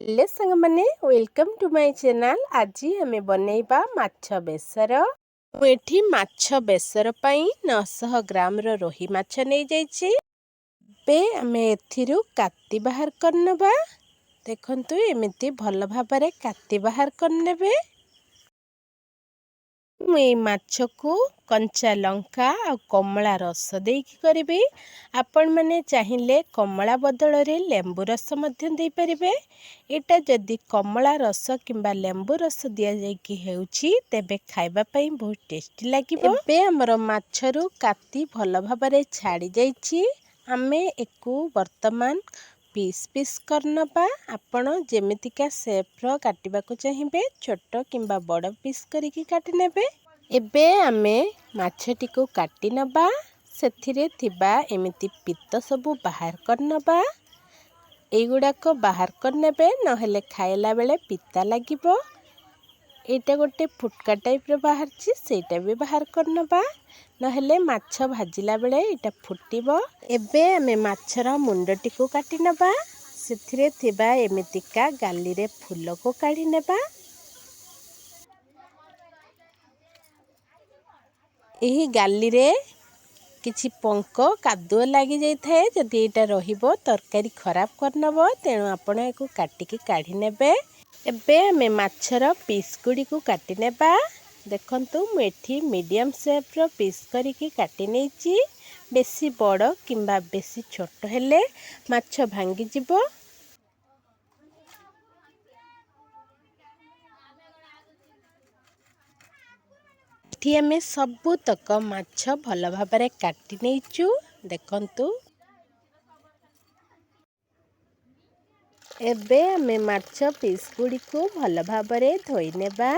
Hello सांगमाने welcome to my channel. आज आमे बनैबा माछ बेसर। मुठी माछ बेसर पई 900 ग्राम रो रोही माछ नै जाइछि। बे आमे एथिरु काटी बाहर करनबा। देखंतु एमिति भल भाबरे काटी बाहर करनेबे। मुई माछ को कंचा लंका और कमला रस देकी करिबे। आपण माने चाहिए कमला बदल रे लेंबू रस मध्य दे परिबे। एटा जदि कमला रस किंबा लेंबू रस दिया जायकी हेउछि तेबे खाइबा पई बहुत टेस्टी लागिबो। एबे हमर माछरू काटी भल भाबरे छाड़ी जाइछि। आमे एकु वर्तमान पीस पीस करनबा। आपण जेमितिका शेप्र काटिबा को चाहिए छोट किंबा बड़ पीस करिकी काटि नेबे। एबे आमे माछटी को काटि नबा। सेथिरे थिबा एमिति पित्त सबु बाहर करनबा। एगुड़ाक बाहर करनेबे नहेले खाइला बेले पिता लागिबो। एटा गोटे फुटका टाइप रो बाहरछि सेटा भी बाहर करनबा। नहेले माछ भाजिला बेले एटा फुटिबो। एबे आमे माछर मुंडटी को काटि नबा। सेथिरे थिबा एमितिका गाली रे फूल को काढी नेबा। एही गाली रे किछि पंक कादुଅ लागि जाई थाए। जदि एटा रहिबो तरकारी खराब करनबो तेणु आपण एको काटिकी काढी नेबे। एबे आमे माछर पीस गुडी को काटि नेबा। देखंतु मु एठी मीडियम शेप रो पीस करिकी काटि नेछि। बेसी बड़ किंबा बेसी छोट हेले माछ भांगी जिवो। एठी आमे सबु तक माछ भल भाबरे काटि नेइचु। देखंतु एबे आमे माछ पीस गुडी को भल भाबरे धोई नेबा।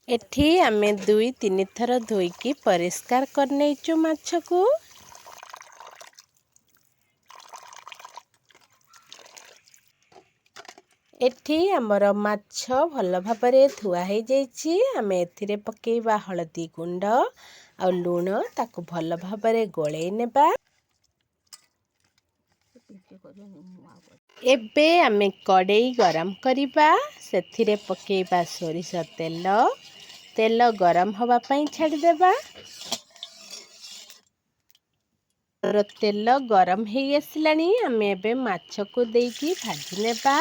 एठी आमे 2-3 थर धोईकी परिष्कार कर नेइचु माछ को। एठी हमर माछ भल भाबरे धुआ हे जाइछि। आमे एथिरे पकेइबा हळदी गुंड आ लूण ताको भल भाबरे गोळेइ नेबा। एबे आमे कड़ेई गरम करिबा। सेथिरे पकेइबा सोरिष तेल। तेल गरम हवा पई छाड़ी देबा। तेल गरम हे आसलानी आमे एबे माछ को देकी भाजी नेबा।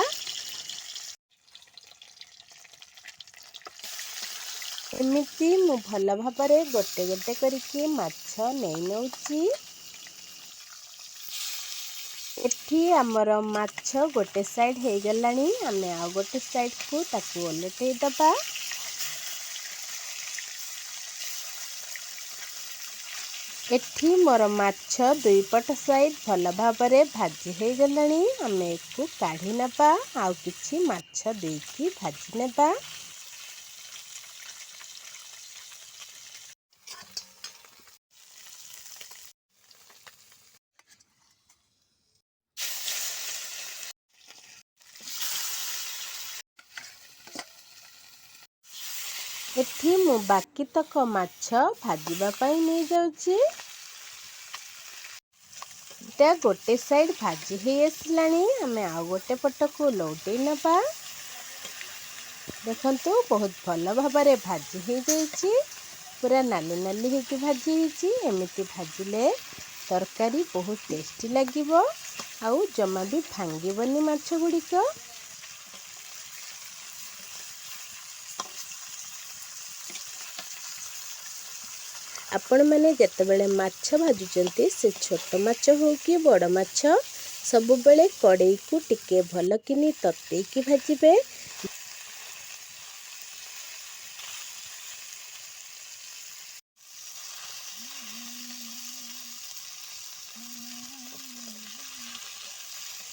एमिति मु भल भाबरे गोटे गोटे करिकी माछ नै नउची। एठी हमर माछ गोटे साइड हे गलानी। आमे आ गोटे साइड को ताकू ओलटेई दबा। एठी मोर माछ दुई पट साइड भल भाबरे भाजी हे गलानी। आमे एकु काढी नबा। आउ किछि माछ देकी भाजी नेबा। एठी मु बाकी तक माछ भाजीबा पई नै जाउची। एटा गोटे साइड भाजी हे आसलानी। आमे आ गोटे पट को लौटेई नबा। देखंतु बहुत भल भाबरे भाजी हे जाइछि। पूरा नाली नाली हे कि भाजी हिची। एमिति भाजिले तरकारी बहुत टेस्टी लागिबो। आउ जमा भी भांगीबनी माछ गुडीक। आपण माने जेतेबेले माछ भाजुचंती से छोट माछ हो कि बड़ माछ सबु बेले कड़ेई को टिके भल किनी ततेई की भाजिबे।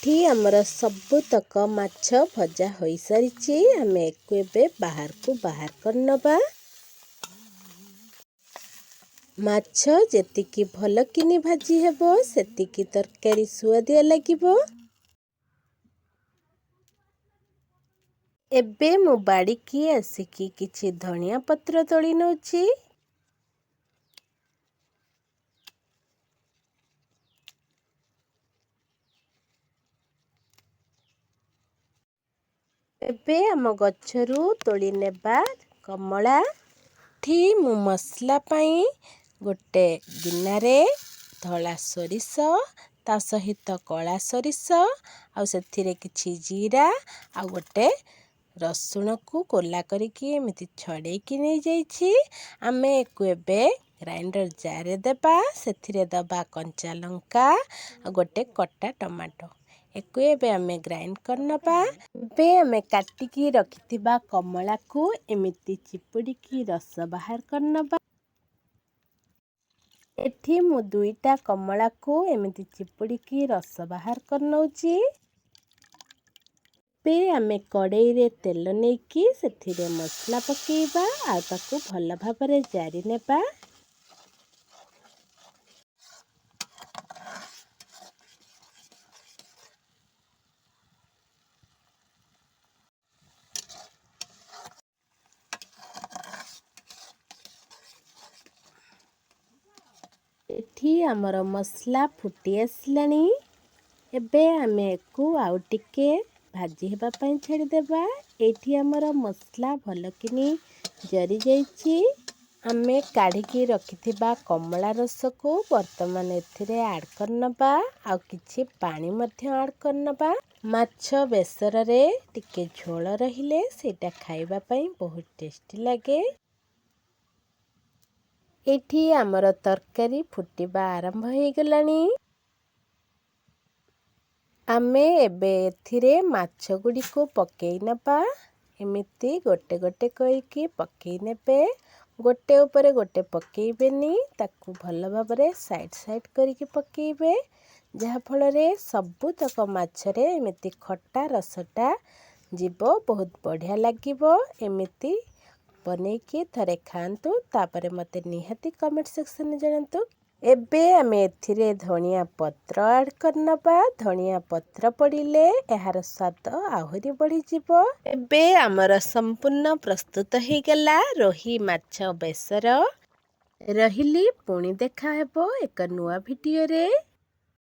ठी हमर सबु तक माछ भजा होई सारिछि। आमे एको एबे बाहर को बाहर करनबा। ମାଛ ଯେତିକି ଭଲ କିନି ଭାଜି ହେବ ସେତିକି ତରକାରୀ ସୁଆଦିଆ ଲାଗିବ। ଏବେ ମୁଁ ବାଡ଼ିକି ଆସିକି କିଛି ଧନିଆ ପତ୍ର ତୋଳି ନେଉଛି। ଏବେ ଆମ ଗଛରୁ ତୋଳି ନେବା କମଳା। ଏଠି ମୁଁ ମସଲା ପାଇଁ ଗୋଟେ ଗିନାରେ ଧଳା ସୋରିଷ, ତା ସହିତ କଳା ସୋରିଷ ଆଉ ସେଥିରେ କିଛି ଜିରା ଆଉ ଗୋଟେ ରସୁଣକୁ କୋଲା କରିକି ଏମିତି ଛଡ଼େଇକି ନେଇଯାଇଛି। ଆମେ ୟାକୁ ଏବେ ଗ୍ରାଇଣ୍ଡର ଜାରରେ ଦେବା। ସେଥିରେ ଦେବା କଞ୍ଚା ଲଙ୍କା ଆଉ ଗୋଟେ କଟା ଟମାଟୋ। ୟାକୁ ଏବେ ଆମେ ଗ୍ରାଇଣ୍ଡ କରିନେବା। ଏବେ ଆମେ କାଟିକି ରଖିଥିବା କମଳାକୁ ଏମିତି ଚିପୁଡ଼ିକି ରସ ବାହାର କରିନେବା। ଏଠି ମୁଁ 2ଟା କମଳାକୁ ଏମିତି ଚିପୁଡ଼ିକି ରସ ବାହାର କରିନେଉଛି। ଏବେ ଆମେ କଡ଼େଇରେ ତେଲ ନେଇକି ସେଥିରେ ମସଲା ପକାଇବା ଆଉ ତାକୁ ଭଲ ଭାବରେ ଜାରି ନେବା। ଏଠି ଆମର ମସଲା ଫୁଟି ଆସିଲାଣି। ଏବେ ଆମେ ୟାକୁ ଆଉ ଟିକେ ଭାଜି ହେବା ପାଇଁ ଛାଡ଼ିଦେବା। ଏଇଠି ଆମର ମସଲା ଭଲକିନି ଜରି ଯାଇଛି। ଆମେ କାଢ଼ିକି ରଖିଥିବା କମଳା ରସକୁ ବର୍ତ୍ତମାନ ଏଥିରେ ଆଡ଼୍ କରିନେବା ଆଉ କିଛି ପାଣି ମଧ୍ୟ ଆଡ଼୍ କରିନେବା। ମାଛ ବେସରରେ ଟିକେ ଝୋଳ ରହିଲେ ସେଇଟା ଖାଇବା ପାଇଁ ବହୁତ ଟେଷ୍ଟି ଲାଗେ। ଏଠି ଆମର ତରକାରୀ ଫୁଟିବା ଆରମ୍ଭ ହେଇଗଲାଣି। ଆମେ ଏବେ ଏଥିରେ ମାଛ ଗୁଡ଼ିକୁ ପକେଇ ନେବା। ଏମିତି ଗୋଟେ ଗୋଟେ କରିକି ପକେଇ ନେବେ। ଗୋଟେ ଉପରେ ଗୋଟେ ପକେଇବେନି, ତାକୁ ଭଲ ଭାବରେ ସାଇଡ଼୍ ସାଇଡ଼୍ କରିକି ପକେଇବେ। ଯାହାଫଳରେ ସବୁତକ ମାଛରେ ଏମିତି ଖଟା ରସଟା ଯିବ, ବହୁତ ବଢ଼ିଆ ଲାଗିବ। ଏମିତି ବନେଇକି ଥରେ ଖାଆନ୍ତୁ, ତାପରେ ମୋତେ ନିହାତି କମେଣ୍ଟ ସେକ୍ସନରେ ଜଣାନ୍ତୁ। ଏବେ ଆମେ ଏଥିରେ ଧନିଆ ପତ୍ର ଆଡ଼୍ କରିନେବା। ଧନିଆ ପତ୍ର ପଡ଼ିଲେ ଏହାର ସ୍ୱାଦ ଆହୁରି ବଢ଼ିଯିବ। ଏବେ ଆମର ସମ୍ପୂର୍ଣ୍ଣ ପ୍ରସ୍ତୁତ ହେଇଗଲା ରୋହି ମାଛ ବେସର। ରହିଲି, ପୁଣି ଦେଖା ହେବ ଏକ ନୂଆ ଭିଡ଼ିଓରେ।